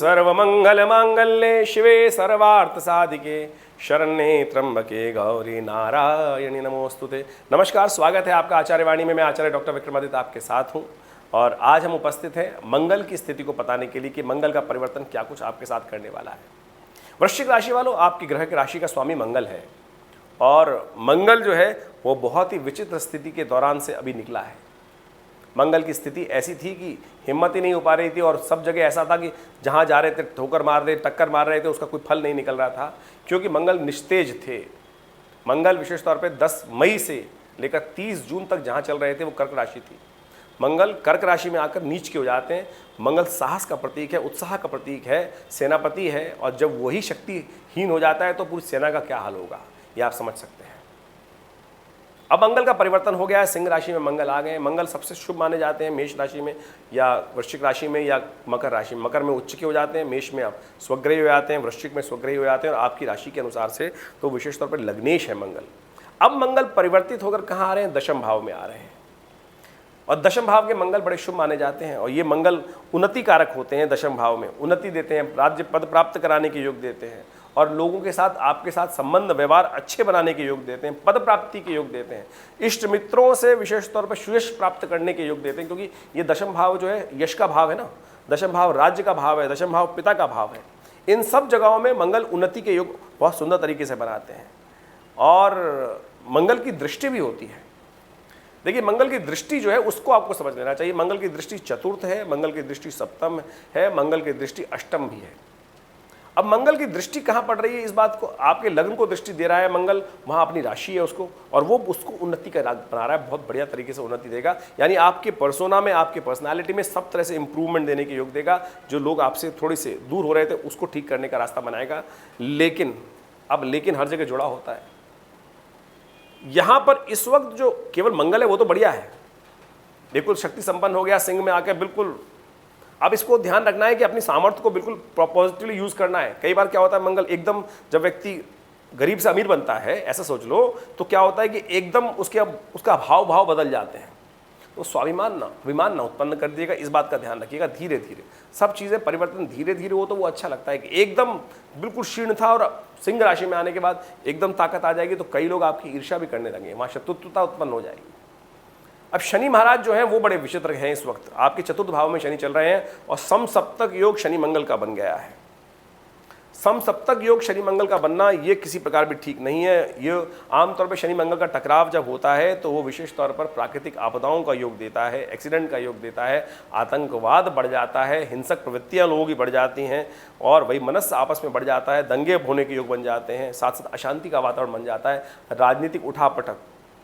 सर्वमंगलमांगल्ये शिवे सर्वार्थसाधिके शरण्ये त्र्यंबके गौरी नारायणी नमोस्तुते। नमस्कार, स्वागत है आपका आचार्यवाणी में। मैं आचार्य डॉक्टर विक्रमादित्य आपके साथ हूं और आज हम उपस्थित हैं मंगल की स्थिति को बताने के लिए कि मंगल का परिवर्तन क्या कुछ आपके साथ करने वाला है। वृश्चिक राशि वालों, आपकी ग्रह की राशि का स्वामी मंगल है और मंगल जो है वो बहुत ही विचित्र स्थिति के दौरान से अभी निकला है। मंगल की स्थिति ऐसी थी कि हिम्मत ही नहीं हो पा रही थी और सब जगह ऐसा था कि जहाँ जा रहे थे ठोकर मार रहे, टक्कर मार रहे थे, उसका कोई फल नहीं निकल रहा था क्योंकि मंगल निस्तेज थे। मंगल विशेष तौर पे 10 मई से लेकर 30 जून तक जहाँ चल रहे थे वो कर्क राशि थी। मंगल कर्क राशि में आकर नीच के हो जाते हैं। मंगल साहस का प्रतीक है, उत्साह का प्रतीक है, सेनापति है और जब वही शक्तिहीन हो जाता है तो पूरी सेना का क्या हाल होगा ये आप समझ सकते हैं। अब मंगल का परिवर्तन हो गया है, सिंह राशि में मंगल आ गए। मंगल सबसे शुभ माने जाते हैं मेष राशि में या वृश्चिक राशि में या मकर राशि में। मकर में उच्च के हो जाते हैं, मेष में आप स्वग्रही हो जाते हैं, वृश्चिक में स्वग्रही हो जाते हैं और आपकी राशि के अनुसार से तो विशेष तौर पर लग्नेश है मंगल। अब मंगल परिवर्तित होकर कहाँ आ रहे हैं? दशम भाव में आ रहे हैं और दशम भाव के मंगल बड़े शुभ माने जाते हैं और ये मंगल उन्नति कारक होते हैं। दशम भाव में उन्नति देते हैं, राज्य पद प्राप्त कराने के योग देते हैं और लोगों के साथ आपके साथ संबंध व्यवहार अच्छे बनाने के योग देते हैं, पद प्राप्ति के योग देते हैं, इष्ट मित्रों से विशेष तौर पर सुयश प्राप्त करने के योग देते हैं क्योंकि ये दशम भाव जो है यश का भाव है ना, दशम भाव राज्य का भाव है, दशम भाव पिता का भाव है। इन सब जगहों में मंगल उन्नति के योग बहुत सुंदर तरीके से बनाते हैं और मंगल की दृष्टि भी होती है। देखिए, मंगल की दृष्टि जो है उसको आपको समझ लेना चाहिए। मंगल की दृष्टि चतुर्थ है, मंगल की दृष्टि सप्तम है, मंगल की दृष्टि अष्टम भी है। अब मंगल की दृष्टि कहाँ पड़ रही है, इस बात को आपके लग्न को दृष्टि दे रहा है मंगल, वहाँ अपनी राशि है उसको और वो उसको उन्नति का राग बना रहा है, बहुत बढ़िया तरीके से उन्नति देगा। यानी आपके पर्सोना में, आपके पर्सनालिटी में सब तरह से इंप्रूवमेंट देने के योग देगा। जो लोग आपसे थोड़े से दूर हो रहे थे उसको ठीक करने का रास्ता बनाएगा। लेकिन हर जगह जुड़ा होता है। यहाँ पर इस वक्त जो केवल मंगल है वो तो बढ़िया है, बिल्कुल शक्ति संपन्न हो गया सिंह में आकर बिल्कुल। अब इसको ध्यान रखना है कि अपनी सामर्थ्य को बिल्कुल पॉजिटिवली यूज करना है। कई बार क्या होता है, मंगल एकदम जब व्यक्ति गरीब से अमीर बनता है, ऐसा सोच लो, तो क्या होता है कि एकदम उसका भाव बदल जाते हैं। तो स्वाभिमान ना, अभिमान ना उत्पन्न कर दिएगा। इस बात का ध्यान रखिएगा। धीरे धीरे सब चीज़ें परिवर्तन धीरे धीरे हो तो वो अच्छा लगता है कि एकदम बिल्कुल क्षीण था और सिंह राशि में आने के बाद एकदम ताकत आ जाएगी तो कई लोग आपकी ईर्ष्या भी करने लगे, वहाँ शत्रुता उत्पन्न हो जाएगी। अब शनि महाराज जो हैं वो बड़े विचित्र हैं। इस वक्त आपके चतुर्थ भाव में शनि चल रहे हैं और समसप्तक योग शनि मंगल का बन गया है। समसप्तक योग शनि मंगल का बनना ये किसी प्रकार भी ठीक नहीं है। ये आमतौर पर शनि मंगल का टकराव जब होता है तो वो विशेष तौर पर प्राकृतिक आपदाओं का योग देता है, एक्सीडेंट का योग देता है, आतंकवाद बढ़ जाता है, हिंसक प्रवृत्तियां लोगों की बढ़ जाती हैं और वही मनस्य आपस में बढ़ जाता है, दंगे होने के योग बन जाते हैं, साथ साथ अशांति का वातावरण बन जाता है, राजनीतिक उठापटक,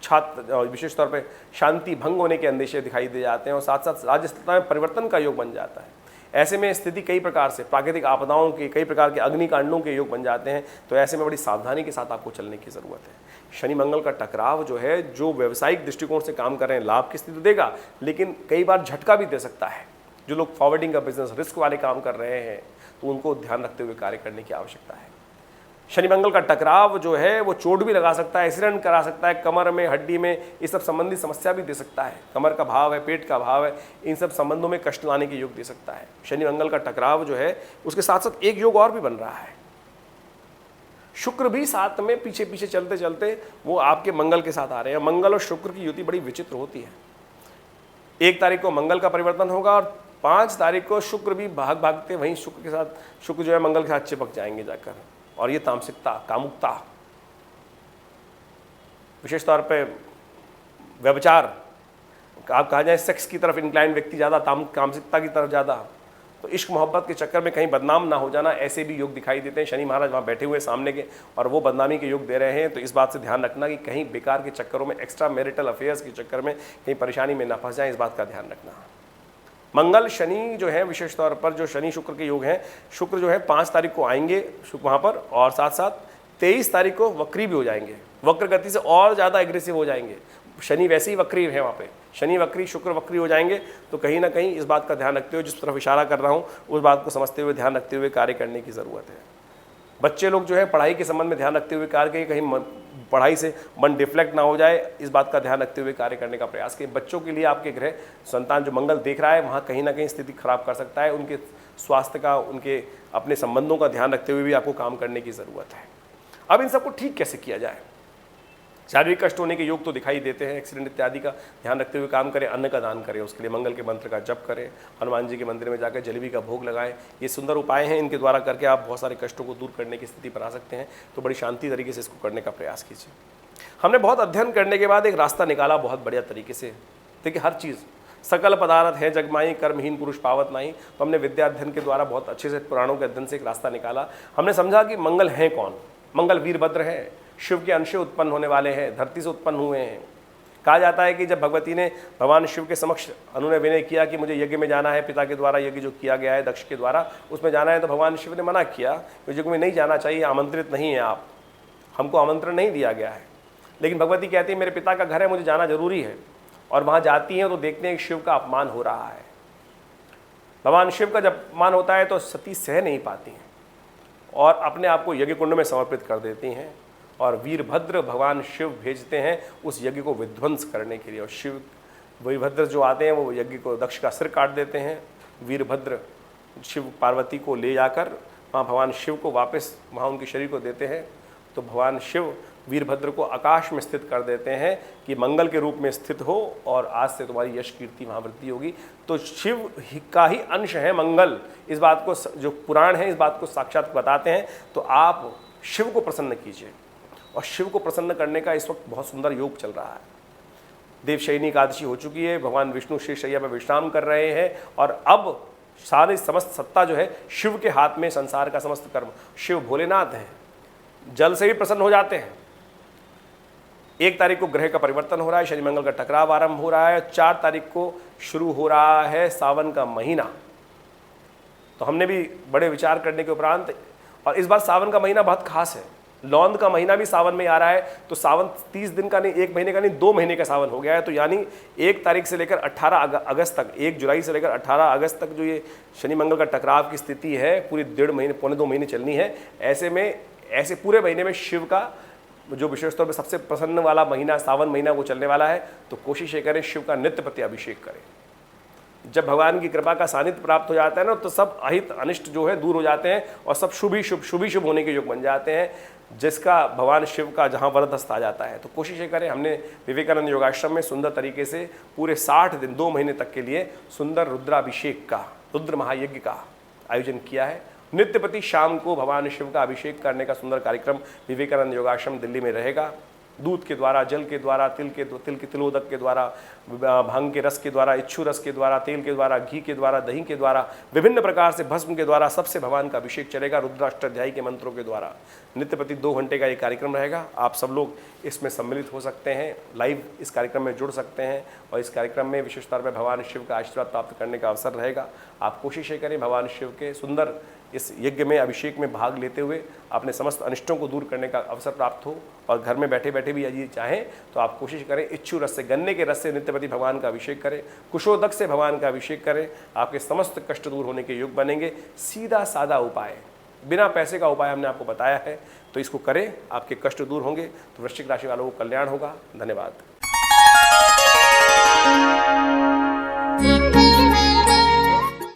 छात्र विशेष तौर पे शांति भंग होने के अंदेशे दिखाई दे जाते हैं और साथ साथ राज्य स्थिति में परिवर्तन का योग बन जाता है। ऐसे में स्थिति कई प्रकार से प्राकृतिक आपदाओं के, कई प्रकार के अग्निकांडों के योग बन जाते हैं। तो ऐसे में बड़ी सावधानी के साथ आपको चलने की ज़रूरत है। शनि मंगल का टकराव जो है, जो व्यावसायिक दृष्टिकोण से काम कर रहे हैं लाभ की स्थिति देगा, लेकिन कई बार झटका भी दे सकता है। जो लोग फॉरवर्डिंग का बिजनेस, रिस्क वाले काम कर रहे हैं तो उनको ध्यान रखते हुए कार्य करने की आवश्यकता है। शनि मंगल का टकराव जो है वो चोट भी लगा सकता है, एक्सीडेंट करा सकता है, कमर में, हड्डी में, इस सब संबंधी समस्या भी दे सकता है। कमर का भाव है, पेट का भाव है, इन सब संबंधों में कष्ट लाने के योग दे सकता है। शनि मंगल का टकराव जो है उसके साथ साथ एक योग और भी बन रहा है। शुक्र भी साथ में पीछे पीछे चलते चलते वो आपके मंगल के साथ आ रहे हैं। मंगल और शुक्र की युति बड़ी विचित्र होती है। 1 तारीख को मंगल का परिवर्तन होगा और 5 तारीख को शुक्र भी भागते वहीं शुक्र के साथ, शुक्र जो है मंगल के साथ चिपक जाएंगे जाकर और ये तामसिकता, कामुकता, विशेष तौर पे व्यभिचार, आप कहा जाए सेक्स की तरफ इंक्लाइन व्यक्ति ज़्यादा, कामसिकता की तरफ ज़्यादा, तो इश्क मोहब्बत के चक्कर में कहीं बदनाम ना हो जाना, ऐसे भी योग दिखाई देते हैं। शनि महाराज वहाँ बैठे हुए सामने के और वो बदनामी के योग दे रहे हैं। तो इस बात से ध्यान रखना कि कहीं बेकार के चक्करों में, एक्स्ट्रा मैरिटल अफेयर्स के चक्कर में कहीं परेशानी में ना फंस जाए, इस बात का ध्यान रखना। मंगल शनि जो है विशेष तौर पर जो शनि शुक्र के योग हैं, शुक्र जो है 5 तारीख को आएंगे शुक्र वहाँ पर और साथ साथ 23 तारीख को वक्री भी हो जाएंगे, वक्र गति से और ज़्यादा एग्रेसिव हो जाएंगे। शनि वैसे ही वक्री है वहाँ पे, शनि वक्री, शुक्र वक्री हो जाएंगे। तो कहीं ना कहीं इस बात का ध्यान रखते हुए, जिस तरफ इशारा कर रहा हूँ उस बात को समझते हुए, ध्यान रखते हुए कार्य करने की ज़रूरत है। बच्चे लोग जो है पढ़ाई के संबंध में ध्यान रखते हुए कार्य करें, कहीं पढ़ाई से मन डिफ्लेक्ट ना हो जाए, इस बात का ध्यान रखते हुए कार्य करने का प्रयास करें। बच्चों के लिए आपके ग्रह संतान जो मंगल देख रहा है वहाँ कहीं ना कहीं स्थिति खराब कर सकता है। उनके स्वास्थ्य का, उनके अपने संबंधों का ध्यान रखते हुए भी आपको काम करने की ज़रूरत है। अब इन सबको ठीक कैसे किया जाए? शारीरिक कष्ट होने के योग तो दिखाई देते हैं, एक्सीडेंट इत्यादि का ध्यान रखते हुए काम करें। अन्न का दान करें, उसके लिए मंगल के मंत्र का जप करें, हनुमान जी के मंदिर में जाकर जलेबी का भोग लगाएं। ये सुंदर उपाय हैं, इनके द्वारा करके आप बहुत सारे कष्टों को दूर करने की स्थिति बना सकते हैं। तो बड़ी शांति तरीके से इसको करने का प्रयास कीजिए। हमने बहुत अध्ययन करने के बाद एक रास्ता निकाला बहुत बढ़िया तरीके से। देखिए, हर चीज़ सकल पदार्थ है जगमाई, कर्महीन पुरुष पावत नहीं। तो हमने विद्या अध्ययन के द्वारा बहुत अच्छे से पुराणों के अध्ययन से एक रास्ता निकाला। हमने समझा कि मंगल हैं कौन। मंगल वीरभद्र है, शिव के अंश से उत्पन्न होने वाले हैं, धरती से उत्पन्न हुए हैं। कहा जाता है कि जब भगवती ने भगवान शिव के समक्ष अनुनय विनय किया कि मुझे यज्ञ में जाना है, पिता के द्वारा यज्ञ जो किया गया है दक्ष के द्वारा उसमें जाना है, तो भगवान शिव ने मना किया कि यज्ञ में नहीं जाना चाहिए, आमंत्रित नहीं है आप, हमको आमंत्रण नहीं दिया गया है। लेकिन भगवती कहती है मेरे पिता का घर है, मुझे जाना जरूरी है। और वहाँ जाती हैं तो देखते हैं कि शिव का अपमान हो रहा है। भगवान शिव का जब अपमान होता है तो सती सह नहीं पाती हैं और अपने आप को यज्ञ कुंड में समर्पित कर देती हैं। और वीरभद्र भगवान शिव भेजते हैं उस यज्ञ को विध्वंस करने के लिए। और शिव वीरभद्र जो आते हैं वो यज्ञ को दक्ष का सिर काट देते हैं। वीरभद्र शिव पार्वती को ले जाकर वहाँ भगवान शिव को वापस वहाँ उनके शरीर को देते हैं। तो भगवान शिव वीरभद्र को आकाश में स्थित कर देते हैं कि मंगल के रूप में स्थित हो और आज से तुम्हारी यश कीर्ति वहाँ वृद्धि होगी। तो शिव का ही अंश है मंगल। इस बात को जो पुराण है इस बात को साक्षात बताते हैं। तो आप शिव को प्रसन्न कीजिए। और शिव को प्रसन्न करने का इस वक्त बहुत सुंदर योग चल रहा है। देवशयनी एकादशी हो चुकी है, भगवान विष्णु शेषशय्या में विश्राम कर रहे हैं और अब सारी समस्त सत्ता जो है शिव के हाथ में, संसार का समस्त कर्म। शिव भोलेनाथ हैं, जल से भी प्रसन्न हो जाते हैं। 1 तारीख को ग्रह का परिवर्तन हो रहा है, शनि मंगल का टकराव आरंभ हो रहा है। 4 तारीख को शुरू हो रहा है सावन का महीना। तो हमने भी बड़े विचार करने के उपरांत, और इस बार सावन का महीना बहुत खास है। लौंद का महीना भी सावन में आ रहा है। तो सावन 30 दिन का नहीं, 1 महीने का नहीं, 2 महीने का सावन हो गया है। तो यानी 1 तारीख से लेकर 18 अगस्त तक, 1 जुलाई से लेकर 18 अगस्त तक जो ये शनि मंगल का टकराव की स्थिति है पूरी 1.5 महीने, पौने 2 महीने चलनी है। ऐसे में ऐसे पूरे महीने में शिव का जो विशेष तौर पर सबसे प्रसन्न वाला महीना सावन महीना वो चलने वाला है। तो कोशिश ये करें शिव का नित्य प्रति अभिषेक करें। जब भगवान की कृपा का सानिध्य प्राप्त हो जाता है ना, तो सब अहित अनिष्ट जो है दूर हो जाते हैं और सब शुभ ही शुभ होने के योग बन जाते हैं, जिसका भगवान शिव का जहाँ वरदहस्त आ जाता है। तो कोशिश ये करें, हमने विवेकानंद योगाश्रम में सुंदर तरीके से पूरे 60 दिन 2 महीने तक के लिए सुंदर रुद्राभिषेक का, रुद्र महायज्ञ का आयोजन किया है। नित्य प्रति शाम को भगवान शिव का अभिषेक करने का सुंदर कार्यक्रम विवेकानंद योगाश्रम दिल्ली में रहेगा। दूध के द्वारा, जल के द्वारा, तिल के तिलोदक के द्वारा, भांग के रस के द्वारा, इच्छू रस के द्वारा, तेल के द्वारा, घी के द्वारा, दही के द्वारा, विभिन्न प्रकार से भस्म के द्वारा सबसे भगवान का अभिषेक चलेगा। रुद्राष्टाध्यायी के मंत्रों के द्वारा नित्य प्रति 2 घंटे का ये कार्यक्रम रहेगा। आप सब लोग इसमें सम्मिलित हो सकते हैं, लाइव इस कार्यक्रम में जुड़ सकते हैं और इस कार्यक्रम में विशेष तौर पर भगवान शिव का आशीर्वाद प्राप्त करने का अवसर रहेगा। आप कोशिश करें भगवान शिव के सुंदर इस यज्ञ में, अभिषेक में भाग लेते हुए अपने समस्त अनिष्टों को दूर करने का अवसर प्राप्त हो। और घर में बैठे बैठे भी यदि चाहें तो आप कोशिश करें इच्छू रस से, गन्ने के रस से नित्यपति भगवान का अभिषेक करें, कुशोदक से भगवान का अभिषेक करें। आपके समस्त कष्ट दूर होने के योग बनेंगे। सीधा साधा उपाय, बिना पैसे का उपाय हमने आपको बताया है, तो इसको करें, आपके कष्ट दूर होंगे। तो वृश्चिक राशि वालों को कल्याण होगा। धन्यवाद।